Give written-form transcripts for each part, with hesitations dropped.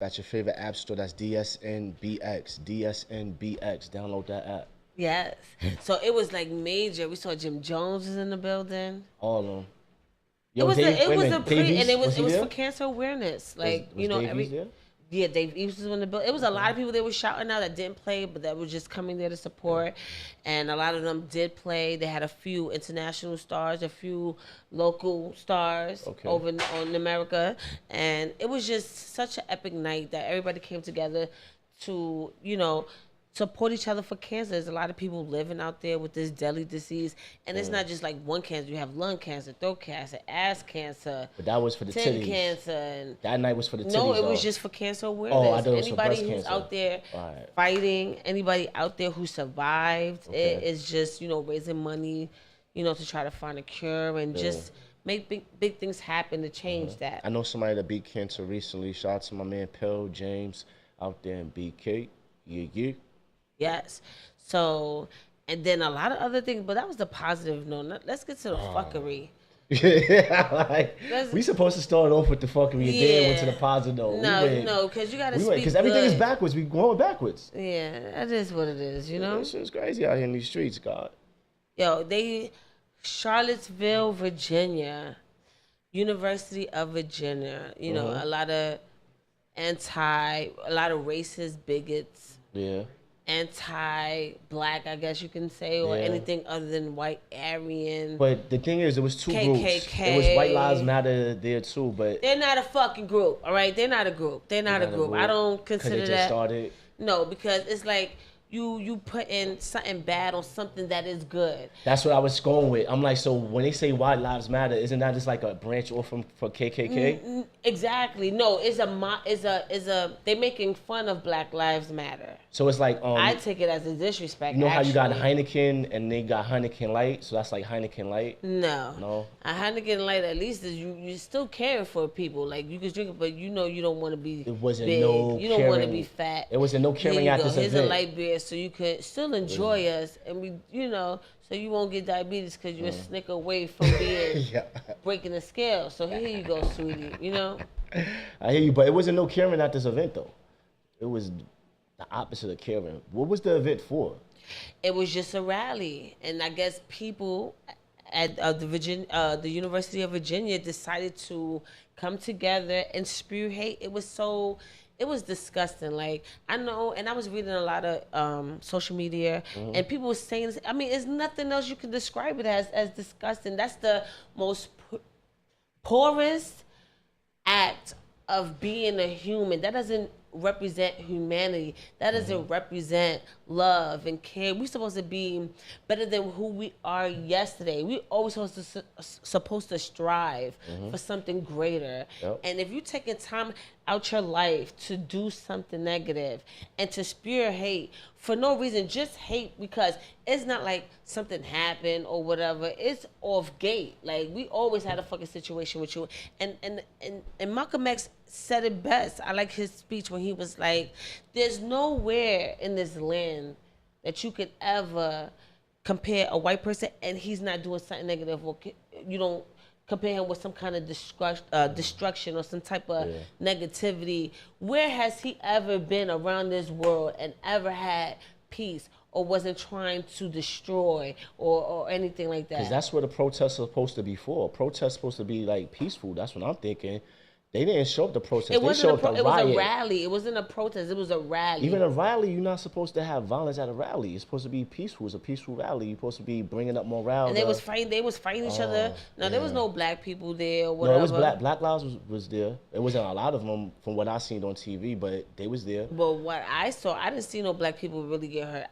That's your favorite app store. That's DSNBX. DSNBX. Download that app. Yes. So it was like major. We saw Jim Jones was in the building. All of them. Yo, it was a pre, and it was there? for cancer awareness. Like was Davies there? Yeah, Dave Eves was in the building. It was a lot of people that were shouting out that didn't play, but that were just coming there to support. And a lot of them did play. They had a few international stars, a few local stars over in America. And it was just such an epic night that everybody came together to, support each other for cancer. There's a lot of people living out there with this deadly disease. And it's not just like one cancer. You have lung cancer, throat cancer, ass cancer. But that was for the titties. Cancer. And that night was for the titties. No, it was just for cancer awareness. Oh, I thought it was anybody for breast who's cancer. out there fighting, anybody out there who survived, it is just, raising money, to try to find a cure and just make big things happen to change that. I know somebody that beat cancer recently. Shout out to my man Pill James out there in BK. Yeah. Yes. So, and then a lot of other things, but that was the positive note. Let's get to the fuckery. Yeah, we supposed to start off with the fuckery and then went to the positive note. No, because you got to speak because everything is backwards. We going backwards. Yeah, that is what it is, This shit's crazy out here in these streets, God. Yo, Charlottesville, Virginia, University of Virginia, a lot of racist bigots. Yeah. Anti-black, I guess you can say, or anything other than white Aryan. But the thing is, it was two KKK. groups. It was White Lives Matter there too, but they're not a fucking group, all right? They're not a group. They're not a group. I don't consider they just started. No, because it's like you put in something bad on something that is good. That's what I was going with. I'm like, so when they say White Lives Matter, isn't that just like a branch off from for KKK? Exactly. No, they're making fun of Black Lives Matter. So it's like I take it as a disrespect. You know how you got Heineken and they got Heineken Light, so that's like Heineken Light. No. A Heineken Light at least is you still caring for people. Like you can drink it, but you don't want to be. It wasn't big. no. You don't want to be fat. It wasn't no caring at this event. Here's a light beer, so you could still enjoy us, and we, so you won't get diabetes because you're a snick away from being breaking the scale. So here you go, sweetie. I hear you, but it wasn't no caring at this event though. It was the opposite of caring. What was the event for? It was just a rally, and I guess people at the University of Virginia decided to come together and spew hate. It was disgusting. Like, I know, and I was reading a lot of social media, and people were saying, I mean, there's nothing else you can describe it as disgusting. That's the most poorest act of being a human. That doesn't represent humanity. That doesn't represent love and care. We're supposed to be better than who we are yesterday. We always supposed to strive for something greater. Yep. And if you're taking time out your life to do something negative and to spew hate for no reason, just hate because it's not like something happened or whatever. It's off gate. Like, we always had a fucking situation with you. And Malcolm X said it best. I like his speech when he was like, there's nowhere in this land that you could ever compare a white person and he's not doing something negative, or you don't compare him with some kind of destruction or some type of negativity. Where has he ever been around this world and ever had peace or wasn't trying to destroy or anything like that? Because that's what a protest is supposed to be for. A protest is supposed to be like peaceful. That's what I'm thinking. They didn't show up the protest. They showed up the riot. It was a rally. It wasn't a protest. It was a rally. Even a rally, you're not supposed to have violence at a rally. It's supposed to be peaceful. It's a peaceful rally. You're supposed to be bringing up morale. And they was fighting each other. Now, there was no black people there or whatever. No, it was Black Lives was there. It wasn't a lot of them from what I seen on TV, but they was there. But what I saw, I didn't see no black people really get hurt.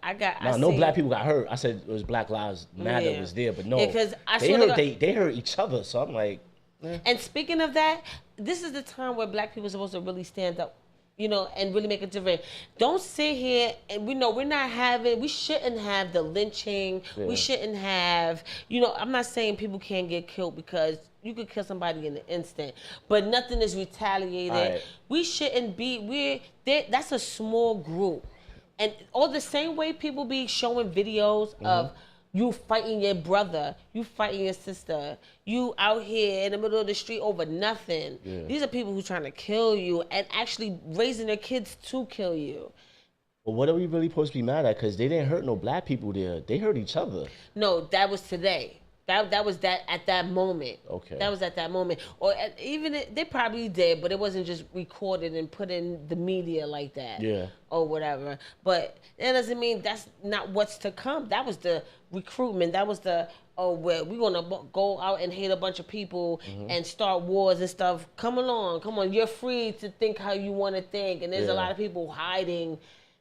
No black people got hurt. I said it was Black Lives Matter was there, but no. Because they hurt each other, so I'm like... And speaking of that, this is the time where black people are supposed to really stand up, and really make a difference. Don't sit here and we shouldn't have the lynching. Yeah. We shouldn't have, I'm not saying people can't get killed because you could kill somebody in an instant, but nothing is retaliated. Right. We shouldn't be, that's a small group. And all the same way people be showing videos of You fighting your brother, you fighting your sister, you out here in the middle of the street over nothing. Yeah. These are people who trying to kill you and actually raising their kids to kill you. But what are we really supposed to be mad at? Because they didn't hurt no black people there. They hurt each other. No, that was today. That was that at that moment. Okay. That was at that moment. Or even they probably did, but it wasn't just recorded and put in the media like that. Yeah. Or whatever. But that doesn't mean that's not what's to come. That was the recruitment. That was the, oh, well, we're going to go out and hate a bunch of people and start wars and stuff. Come along. Come on. You're free to think how you want to think. And there's a lot of people hiding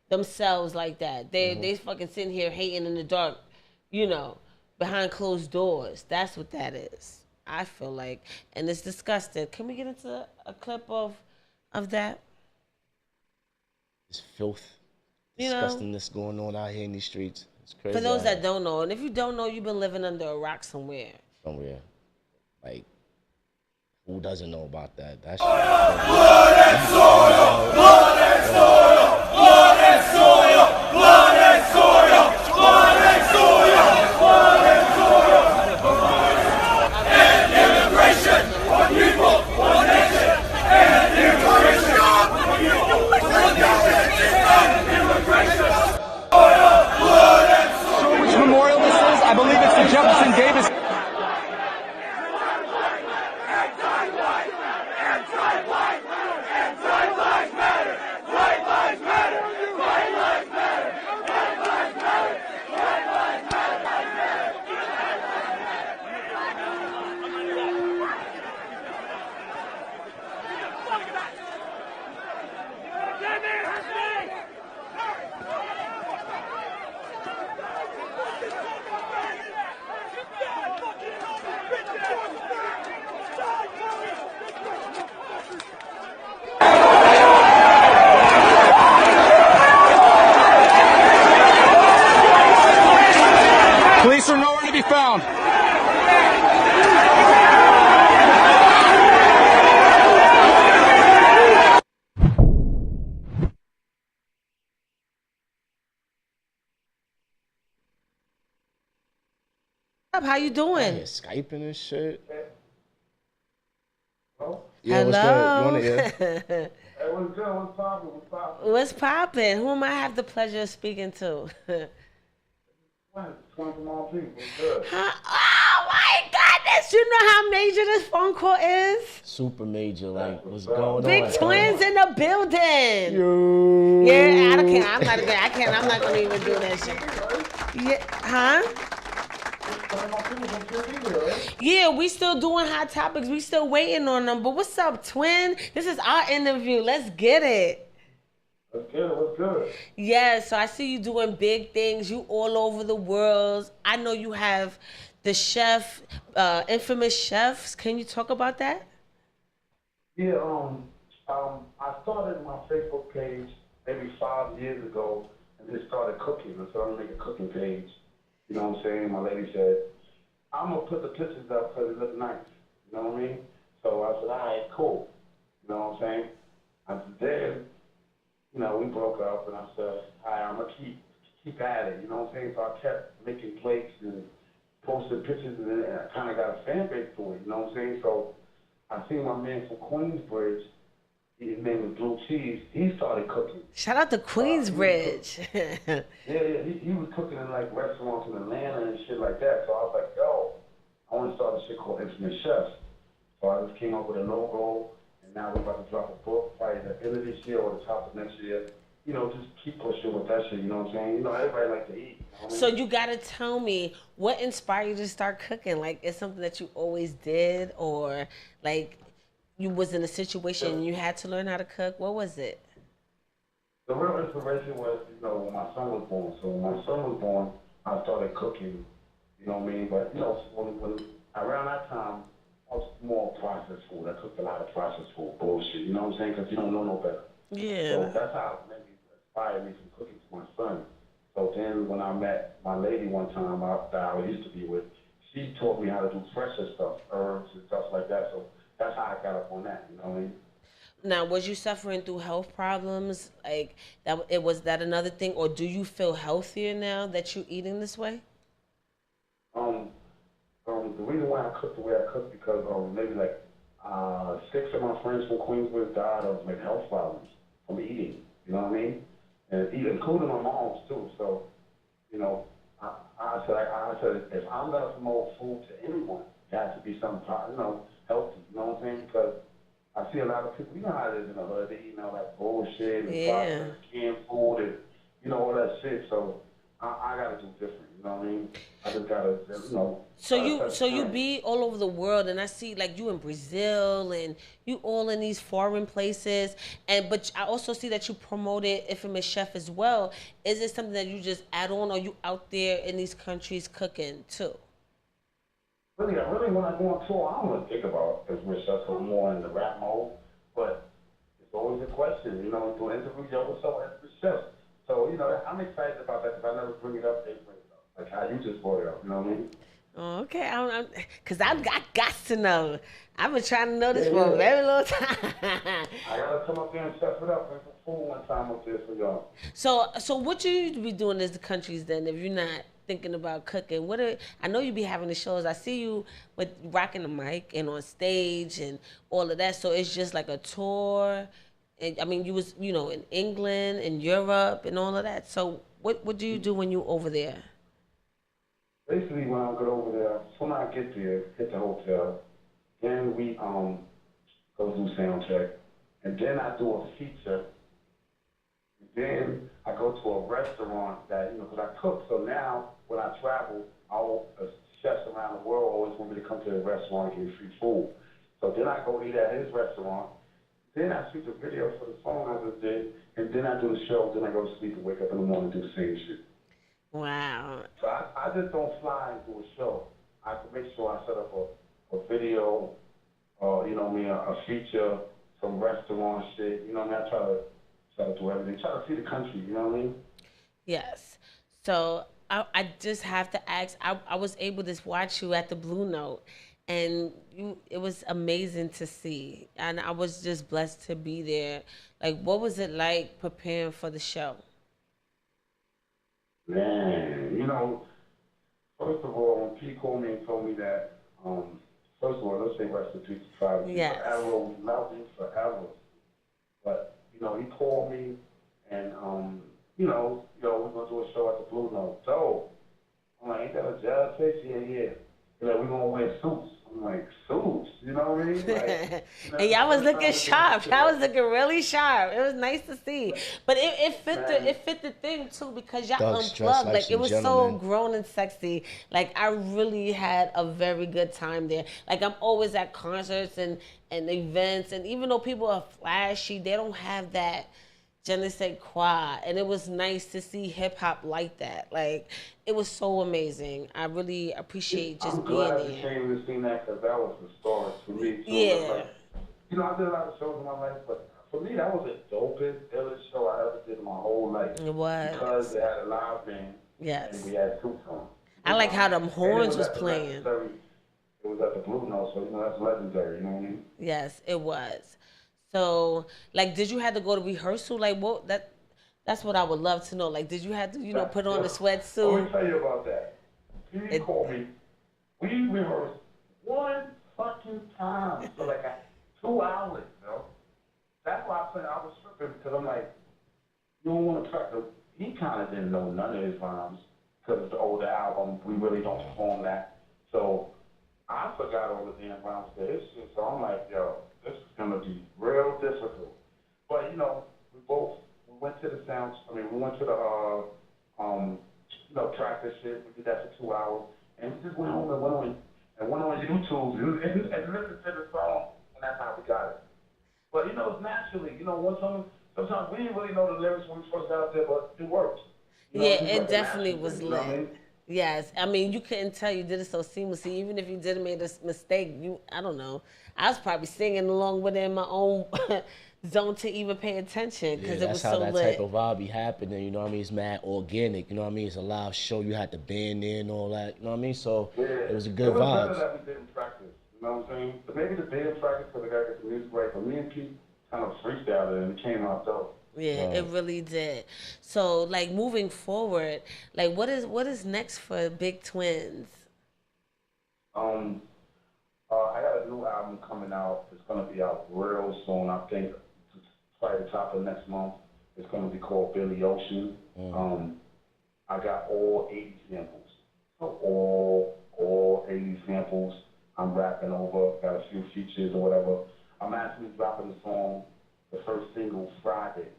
themselves like that. They fucking sitting here hating in the dark, you know, behind closed doors. That's what that is, I feel like. And it's disgusting. Can we get into a clip of that? It's filth, You know? disgustingness going on out here in these streets. It's crazy. For those that don't know, and if you don't know, you've been living under a rock somewhere. Somewhere. Like, who doesn't know about that? That's Blood and soil! Blood and soil! Blood and soil! Blood and soil! Blood and soil! Blood and soil! And immigration! One people, one nation! And immigration! One nation! And immigration! Blood and soil! Which memorial this is? I believe it's the Jefferson Davis. Police are nowhere to be found. How you doing? yeah, Skyping and shit. Hello? Yeah, what's good? You want to hear? Hey, what's good? What's poppin'? What's poppin'? What's poppin'? Who am I have the pleasure of speaking to? Twin from Mobb Deep. What's good? Oh my goodness! You know how major this phone call is? Super major, like, what's going Big on? Twinz in the building. Yo. Yeah, I don't care. I'm not gonna even do that shit. Yeah, huh? Yeah, we still doing hot topics. We still waiting on them. But what's up, Twin? This is our interview. Let's get it. What's good? What's good? Yeah, so I see you doing big things. You all over the world. I know you have the chef, infamous chefs. Can you talk about that? Yeah, I started my Facebook page maybe 5 years ago and just started cooking. I started making a cooking page. You know what I'm saying? My lady said, I'm going to put the pictures up because it look nice. You know what I mean? So I said, all right, cool. You know what I'm saying? And then, you know, we broke up and I said, all right, I'm going to keep at it. You know what I'm saying? So I kept making plates and posting pictures and then I kind of got a fan base for it. You know what I'm saying? So I seen my man from Queensbridge. His name was Blue Cheese. He started cooking. Shout out to Queensbridge. Yeah, he was cooking in like restaurants in Atlanta and shit like that. So I was like, yo, I want to start a shit called Infamous Chefs. So I just came up with a logo, and now we're about to drop a book probably at the end of this year or the top of next year. You know, just keep pushing with that shit. You know what I'm saying? You know, everybody like to eat. You know what I mean? So you gotta tell me what inspired you to start cooking. Like, it's something that you always did, or like you was in a situation and you had to learn how to cook. What was it? The real inspiration was, you know, when my son was born. So when my son was born, I started cooking. You know what I mean? But you know, when around that time, I was more processed food. I cooked a lot of processed food bullshit. You know what I'm saying? Because you don't know no better. Yeah. So that's how it maybe inspired me from cooking to my son. So then when I met my lady one time that I used to be with, she taught me how to do fresher stuff, herbs and stuff like that. So that's how I got up on that, you know what I mean? Now, was you suffering through health problems? Like, was that another thing? Or do you feel healthier now that you're eating this way? the reason why I cook the way I cook because maybe like 6 of my friends from Queensbridge died of like health problems from eating. You know what I mean? And including my mom's too. So, you know, I said if I'm gonna promote food to anyone, it has to be something, you know, healthy. You know what I'm saying? Because I see a lot of people. You know how it is in the hood. They eat all that bullshit and processed canned food and you know all that shit. So I gotta do different. You know what I mean? I just gotta, you know. So you be all over the world, and I see like you in Brazil, and you all in these foreign places, but I also see that you promoted Infamous Chef as well. Is it something that you just add on, or you out there in these countries cooking too? Really, when I go on tour, I don't really think about Infamous Chef so more in the rap mode, but it's always a question. You know, do an interview, yo, what's up with Infamous Chef? So, you know, I'm excited about that because I never bring it up, they bring it up. Like how you just brought it up, you know what I mean? Oh, okay, because I got to know. I've been trying to know this for a very long time. I gotta come up there and chef it up and for food one time up there for y'all. So what you be doing as the countries then if you're not thinking about cooking? I know you be having the shows. I see you with rocking the mic and on stage and all of that. So it's just like a tour. And, I mean, you was in England and Europe and all of that. So what do you do when you over there? Basically, when I get over there, when I get there, hit the hotel, then we go do sound check, and then I do a feature. Then I go to a restaurant that because I cook. So now when I travel, chefs around the world always want me to come to the restaurant and get free food. So then I go eat at his restaurant. Then I shoot the video for the song I just did, and then I do the show. Then I go to sleep and wake up in the morning and do the same shit. Wow. So I just don't fly and do a show. I have to make sure I set up a video, a feature, some restaurant shit. You know what I mean? I try to do everything. Try to see the country. You know what I mean? Yes. So I just have to ask. I was able to watch you at the Blue Note, and it was amazing to see, and I was just blessed to be there. Like, what was it like preparing for the show? Man, first of all, when P called me and told me that, first of all, let's say rest in peace to Prodigy. Yes. Forever, we love you forever. But, he called me and, we're going to do a show at the Blue Note. So, I'm like, ain't that a job face? Yeah. We're going to wear suits. I'm like, suits? You know what I mean? Like, and y'all was looking sharp. Y'all was looking really sharp. It was nice to see. But it fit the thing too because y'all unplugged. Like it was so grown and sexy. Like I really had a very good time there. Like I'm always at concerts and events, and even though people are flashy, they don't have that je ne sais quoi. And it was nice to see hip hop like that. Like it was so amazing. I really appreciate just being there. I'm glad you came to see that because that was historic for me too. Yeah. Like, I did a lot of shows in my life, but for me that was the dopest, illest show I ever did in my whole life. It was. Because it had a live band. Yes. And we had suits on. I like how them horns was playing. It was at the Blue Note, so that's legendary, you know what I mean? Yes, it was. So, like, did you have to go to rehearsal? Like, what? That's what I would love to know. Like, did you have to, put on the sweatsuit? Let me tell you about that. He called me. We rehearsed one fucking time for like 2 hours, That's why I was tripping because I'm like, you don't want to practice. He kind of didn't know none of his rhymes because it's the older album. We really don't perform that. So I forgot all the damn rhymes to his shit. So I'm like, this is going to be real difficult. But, we went to the sounds, we went to the, practice shit. We did that for 2 hours. And we just went home and went on YouTube and listened to the song. And that's how we got it. But, it's naturally, sometimes we didn't really know the lyrics when we first got out there, but it worked. It definitely was lit. I mean? Yes, I mean, you couldn't tell you did it so seamlessly. Even if you did make a mistake, I don't know. I was probably singing along with it in my own zone to even pay attention because it was so lit. That's how that type of vibe be happening, It's mad organic, It's a live show. You had the band in and all that, So it was a good vibe. It was better that we didn't practice, you know what I'm saying? But maybe the band practice because the guy got the music right. But me and Pete kind of freestyled it and it came out dope. Yeah, it really did. So, like, moving forward, like, what is next for Big Twinz? I got a new album coming out. It's gonna be out real soon. I think probably the top of next month. It's gonna be called Billy Ocean. I got all 80 samples. So all 80 samples. I'm rapping over. Got a few features or whatever. I'm actually dropping the song, the first single Friday.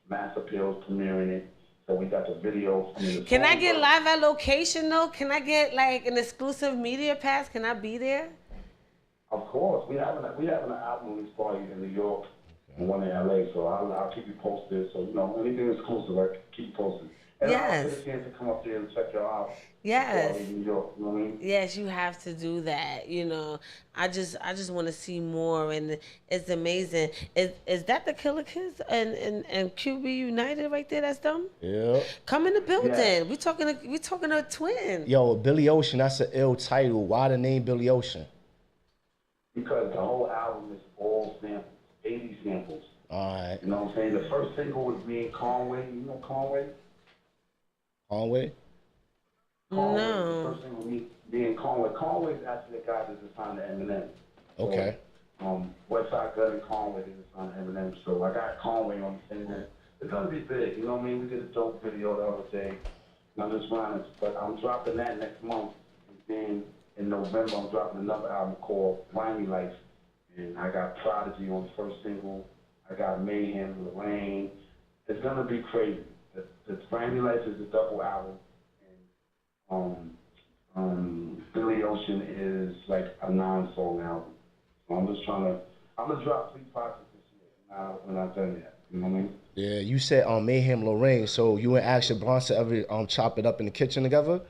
Mass Appeal's premiering it. So we got the video. Can I get live at location though? Can I get like an exclusive media pass? Can I be there? Of course, we having an album release party in New York and one in LA. So I'll keep you posted. So anything exclusive, I keep you posted. And Yes. I'll get a chance to come up there and check y'all out. Yes. In New York, you know what I mean? Yes, you have to do that. I just want to see more, and it's amazing. Is that the Killer Kids and QB United right there? That's them. Yeah. Come in the building. Yeah. We talking a twin. Yo, Billy Ocean, that's an ill title. Why the name Billy Ocean? Because the whole album is all samples, 80 samples. All right. You know what I'm saying? The first single was me and Conway. You know Conway? Conway? Conway. No. The first single, me and Conway. Conway's actually the guy that's assigned to Eminem. Okay. So, Westside Gun and Conway is assigned to Eminem. So I got Conway on the single. It's gonna be big. You know what I mean? We did a dope video the other day. But I'm dropping that next month. And then in November, I'm dropping another album called Grimy Life. And I got Prodigy on the first single. I got Mayhem, Lorraine. It's gonna be crazy. The Grimy Life is a double album. And Billy Ocean is like a 9-song album. So I'm gonna drop 3 projects this year when I've done that. You know what I mean? Yeah, you said Mayhem Lorraine, so you and Action Bronson ever chop it up in the kitchen together?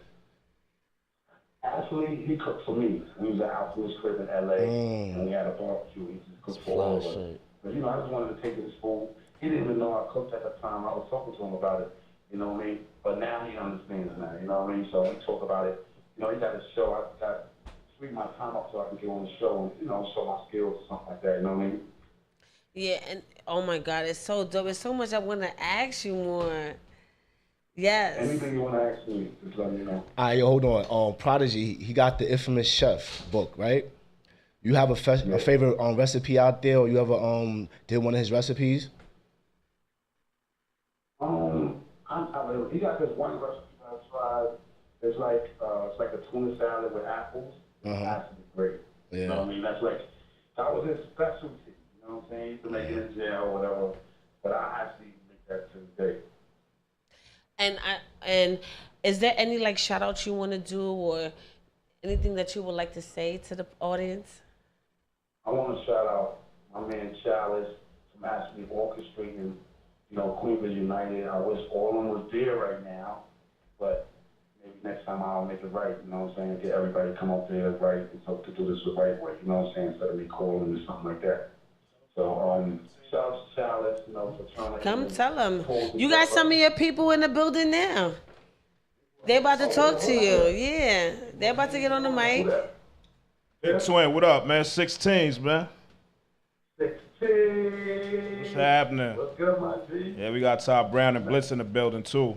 Actually, he cooked for me. We was out to his crib in LA, and we had a barbecue. He just cooked for all of us. But I just wanted to take it to school. He didn't even know I cooked at the time. I was talking to him about it. You know what I mean? But now he understands now. You know what I mean? So we talk about it. He got a show. I got to free my time up so I can get on the show and show my skills or something like that. You know what I mean? Yeah, and oh my God, it's so dope. It's so much I want to ask you more. Yes. Anything you want to ask me, just let me know. All right, yo, hold on. Prodigy, he got the Infamous Chef book, right? You have a favorite recipe out there, or you ever did one of his recipes? He got this one recipe I tried. It's like a tuna salad with apples. It's absolutely great. Yeah. You know what I mean? That was his specialty. You know what I'm saying? He used to make it in jail or whatever. But I actually make that to this day. And is there any like shout out you want to do or anything that you would like to say to the audience? I want to shout out my man Chalice from actually orchestrating, Queenville United. I wish all of them was there right now, but maybe next time I'll make it right. You know what I'm saying? Get everybody to come up there right and to do this the right way. You know what I'm saying? Instead of me calling or something like that. So shout out to Chalice, for trying to come tell them. You got some of your people in the building now. They about to talk to you. Yeah, they're about to get on the mic. Big Twin, what up, man? 16s, man. 16. What's happening? What's good, my G? Yeah, we got Top Brown and Blitz in the building, too.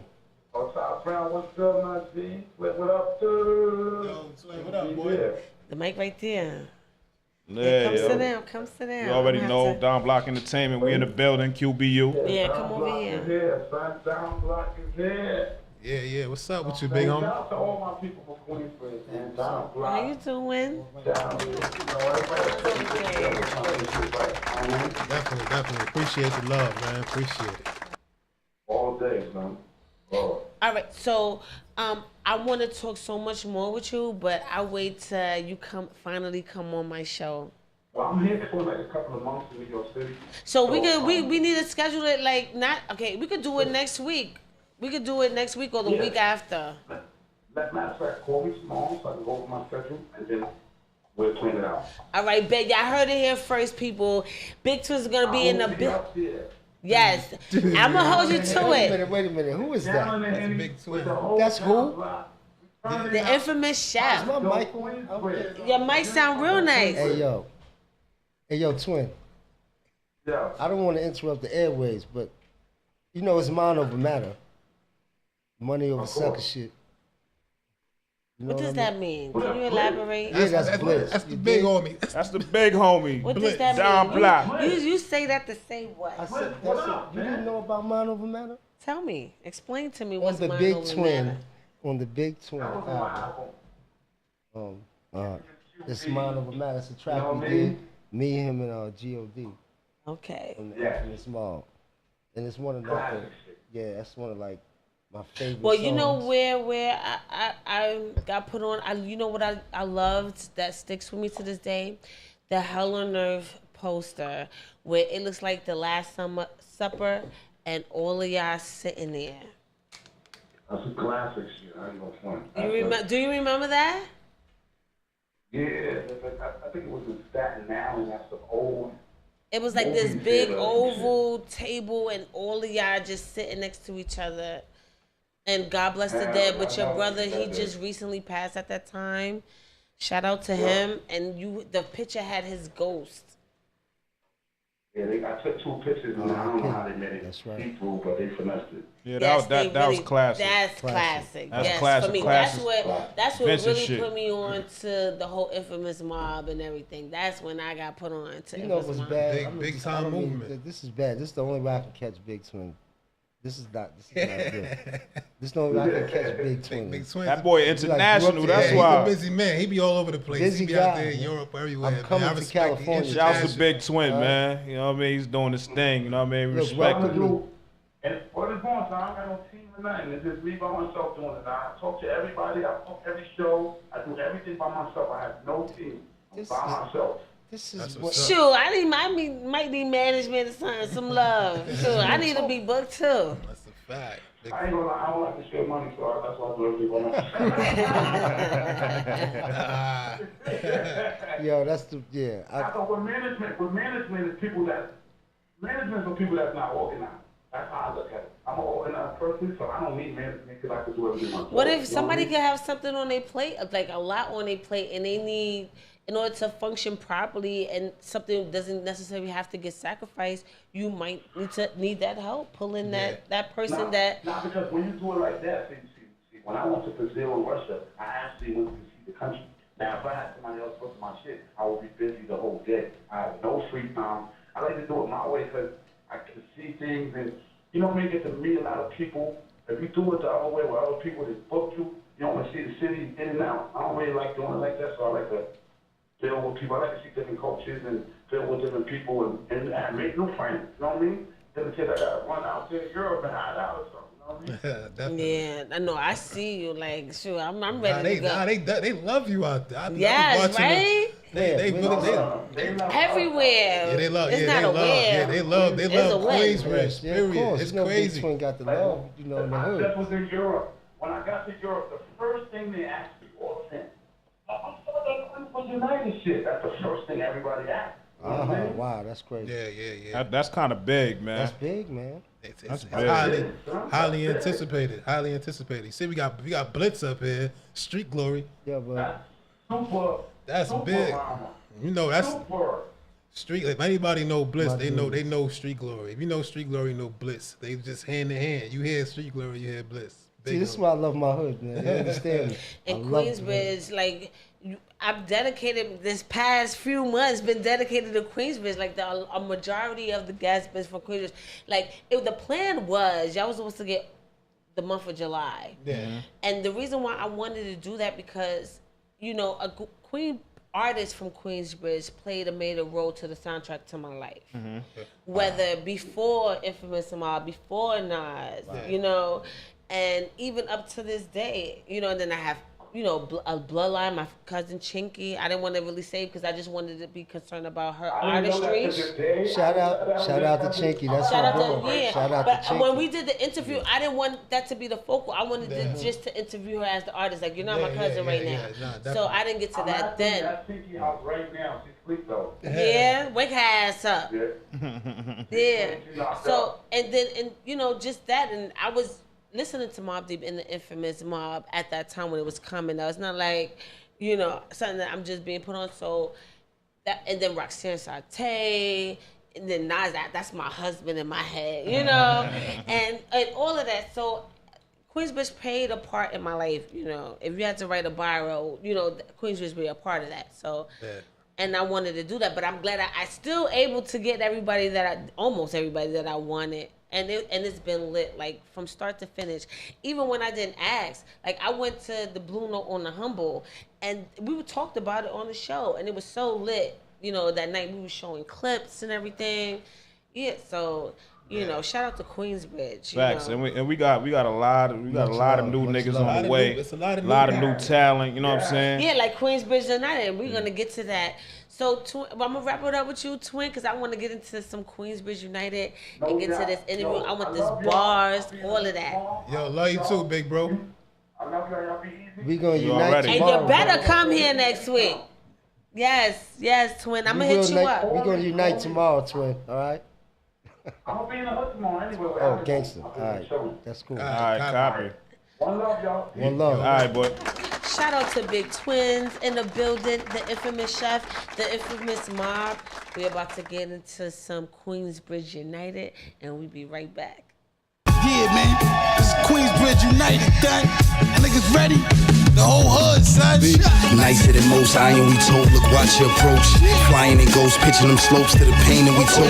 Oh, Top Brown, what's good, my G? What up, dude? Yo, Twin, what up, boy? The mic right there. Yeah, come yo. sit down. Come sit down. You already I'm know, gonna have Down Block Entertainment. We in the building, QBU. Yeah, come over here. Is here. Down Block is here. Yeah. What's up with you, big homie? Shout out to all my people from Queensbridge, man. Down Block. How you doing? Definitely. Appreciate the love, man. Appreciate it. All day, man. Oh. All right, so I want to talk so much more with you, but I'll wait till you finally come on my show. Well, I'm here for like a couple of months in New York City. So we need to schedule it we could do it next week. We could do it next week or the week after. Matter of fact, call me tomorrow so I can go over my schedule and then we'll plan it out. All right, bet y'all heard it here first, people. Big Twinz is gonna be in the Yes, I'm gonna hold you to it. Wait a minute. Who is that? That's Big Twin. That's who? The infamous chef. My mic. Your mic sound real nice. Hey yo, Twin. Yeah. I don't want to interrupt the airways, but it's mind over matter. Money over sucker shit. You know What does I mean? that mean? Can you elaborate? Yeah, that's Blitz. That's the You big dig? homie. That's the big homie. What does that Don mean? Black. You say that to say what? I said, that's it. You didn't know about Mind Over Matter? Tell me. Explain to me On what's the Mind Big Over Twin, Matter. on the Big Twin album. It's Mind Over Matter. It's a track we did. Me, him, and G.O.D. Okay. on the Infamous Mob. And it's one of that's one of like my favorite Well, songs. you know where I got put on. You know what I loved that sticks with me to this day, the Hell on Earth poster where it looks like the Last Supper and all of y'all sitting there. That's a classic shit. I ain't gonna front. Do you remember that? Yeah, I think it was in Staten Island. That's the old. It was like this big oval table and all of y'all just sitting next to each other. And God bless the dead, but your brother, he just recently passed at that time. Shout out to him. And the picture had his ghost. Yeah, I took 2 pictures and I don't know how they made it That's right. see-through, but they finessed it. Yeah, Yes, that was classic. That's classic. That's yes, classic, for me. classic. That's what Vincent really shit. put me on to the whole Infamous Mob and everything. That's when I got put on to You know Infamous what's Mob. bad? Big I time don't mean movement. This is bad. This is the only way I can catch Big Twin. This is not good. This is the only way I can catch Big Twin. Big Twins. That boy international. grew up That's there. He's a why. busy man. He be all over the place. Busy He be out guy. there in Europe, everywhere. I'm man. coming I to respect the California. Shouts to international. Big Twin, man. You know what I mean? He's doing his thing. You know what I mean? Look, Respect welcome him. to me. And what is going on? I don't got no team or nothing. It's just me by myself doing it. I talk to everybody. I talk every show. I do everything by myself. I have no team. I'm by myself. This is That's what. what's up. Shoot, might need management or something, some love. Shoot, I need to be booked too. That's a fact. Big I ain't gonna lie. I don't like to share money, so that's why I do everything by myself. Yo, that's the I thought with management is people that management for people that's not organized. That's how I look at it. I'm an organized person, so I don't need management because I can do everything myself. What if You know somebody I mean? could have something on their plate, like a lot on their plate, and they need, in order to function properly, and something doesn't necessarily have to get sacrificed, you might need that help, pull in that person that. Nah, because when you do it like that, see, when I went to Brazil and Russia, I actually went to see the country. Now, if I had somebody else book my shit, I would be busy the whole day. I have no free time. I like to do it my way because I can see things and, you know what I mean, get to meet a lot of people. If you do it the other way with other people that book you, you don't want to see the city in and out. I don't really like doing it like that, so I like to deal with people. I like to see different cultures and deal with different people and make new friends, you know what I mean? Then the kid I got to run out to Europe and hide out or something. You know what I mean? Definitely. Yeah, I know. I see you. Like, sure, I'm ready to go. They love you out there. I be Yes, watching them. right? They love Everywhere. Yeah, they love. It's Yeah, not they a love. Yeah, they love. They It's a love win. Queensbridge. Yeah, of Period. course. It's You know, Big crazy. Twin got the love, you know, in the I hood. just was in Europe. When I got to Europe, the first thing they asked me all the time, what's United shit? That's the first thing everybody asked. You know what I mean? Wow, that's crazy. Yeah. That's kind of big, man. That's big, man. It's big. highly anticipated. Highly anticipated. See, we got Blitz up here. Street Glory. Yeah, but Super. That's super big. mama. You know that's Super. street. If anybody know Blitz, My they dude. know Street Glory. If you know Street Glory, you know Blitz. They just hand in hand. You hear Street Glory, you hear Blitz. see, this is why I love my hood, man. You understand me? In I love the hood. Queensbridge, like I've dedicated this past few months, been dedicated to Queensbridge. Like a majority of the guests been from Queensbridge. Like the plan was y'all was supposed to get the month of July. Yeah. And the reason why I wanted to do that because, you know, a Queen artist from Queensbridge played a major role to the soundtrack to my life. Whether before Infamous Mobb, before Nas, you know, and even up to this day, you know, and then I have, you know, a bloodline, my cousin Chinky. I didn't want to really say because I just wanted to be concerned about her artistry. Shout out to Chinky. That's Shout my out bro. to Shout out but to Chinky. when we did the interview, I didn't want that to be the focal. I wanted just to interview her as the artist. Like, you're not my cousin right now. Nah, So definitely. I didn't get to that then. That's Tiki house right now. She's asleep though. Yeah, wake her ass up. Yeah. Yeah. She knocked So out. and you know, just that, and I was listening to Mobb Deep in the Infamous Mob at that time when it was coming out. It's not like, you know, something that I'm just being put on. So that, and then Roxanne Sarte, and then Nas, that's my husband in my head, you know, and all of that. So Queensbridge played a part in my life. You know, if you had to write a bio, you know, Queensbridge be a part of that. So, and I wanted to do that, but I'm glad I still able to get almost everybody that I wanted. And it's been lit, like, from start to finish. Even when I didn't ask. Like, I went to the Blue Note on the Humble, and we talked about it on the show, and it was so lit. You know, that night we were showing clips and everything. Yeah, so, you know, shout out to Queensbridge. Facts, and we got a lot of new niggas on the way. It's a lot of new talent, you know what I'm saying? Yeah, like Queensbridge United, and we're going to get to that. So I'm going to wrap it up with you, Twin, because I want to get into some Queensbridge United and get to this interview. I want this bars, all of that. Yo, love you too, big bro. I love y'all be easy. We gonna unite already. And tomorrow. you better come here next week. Yes, Twin. I'm going to hit you up. We gonna unite tomorrow, Twin. All right. I'm gonna be in the hood tomorrow anyway. Oh, gangster. All right, that's cool. All right, copy. One love, y'all. One love. All right, boy. Shout out to Big Twinz in the building, the infamous chef, the infamous Mobb. We're about to get into some Queensbridge United, and we'll be right back. Yeah, man. This is Queensbridge United, done. Niggas ready? The whole hood, son. Nicer than most iron we told. Look, watch your approach. Flying in ghosts, pitching them slopes to the pain that we told.